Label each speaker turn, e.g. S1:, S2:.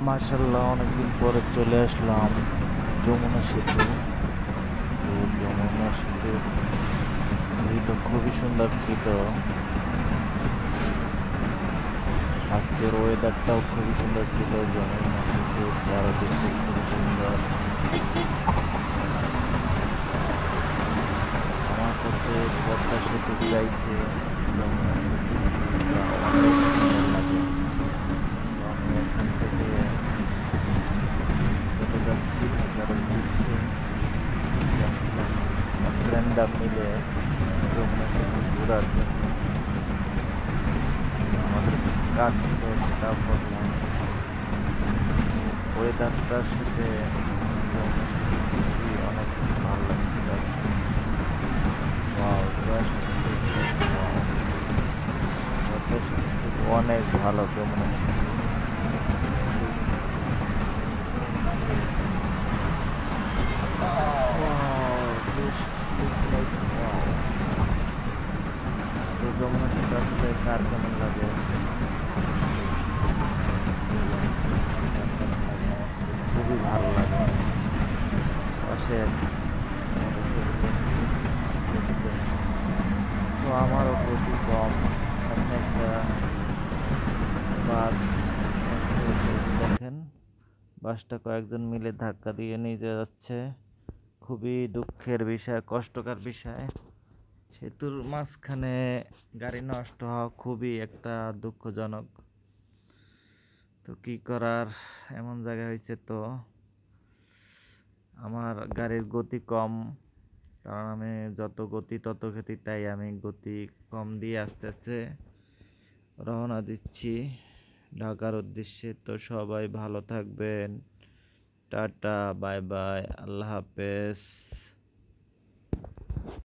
S1: মাশাল্লাহ, অনেকদিন পরে চলে আসলাম যমুনা সেতু। তো যমুনা সেতুর ভিউটা খুবই সুন্দর ছিল। আজকের ওয়েদারটাও খুবই সুন্দর ছিল। যমুনা সেতুর চারদিকটা খুবই সুন্দর। আমার কাছে পদ্মা সেতুর চাইতে যমুনা সেতুর ভিউটা অনেক সুন্দর লাগে। তো আমি এখান থেকে চলে যাচ্ছি ঢাকার উদ্দেশ্যে। যাচ্ছিলাম ফ্রেন্ডরা মিলে যমুনা সেতু ঘোরার জন্য। আমাদের কিছু কাজ ছিল, সেটাও করলাম। ওয়েদারটার সাথে যমুনা সেতুর খুবই অনেক ভালো লাগছিল আজকে। ওয়াও, জাস্ট ওয়াও, পদ্মা সেতু থেকে অনেক ভালো যমুনা সেতু। Wow, just look like wow. তো যমুনা সেতু আসলে কার কেমন লাগে? বলবেন কার কেমন লাগে? আমার কাছে খুবই ভালো লাগে। আসেন, আমাদের সাথে দেখছি আস্তে আস্তে। তো আমারও গতি কম। সামনে একটা বাস নষ্ট হয়েছে, এই যে দেখেন। বাসটা কয়েকজন মিলে ধাক্কা দিয়ে নিয়ে যাচ্ছে। খুবই দুঃখের বিষয়, কষ্টকর বিষয়। সেতুর মাঝখানে গাড়ি নষ্ট হওয়া খুবই একটা দুঃখজনক। তো কি করার, এমন জায়গা হয়েছে। তো আমার গাড়ির গতি কম, কারণ আমি যত গতি তত গতি, তাই আমি গতি কম দিয়ে আস্তে আস্তে রওনা দিচ্ছি ঢাকার উদ্দেশ্যে। তো সবাই ভালো থাকবেন। টাটা, বাই বাই, আল্লাহ হাফেজ।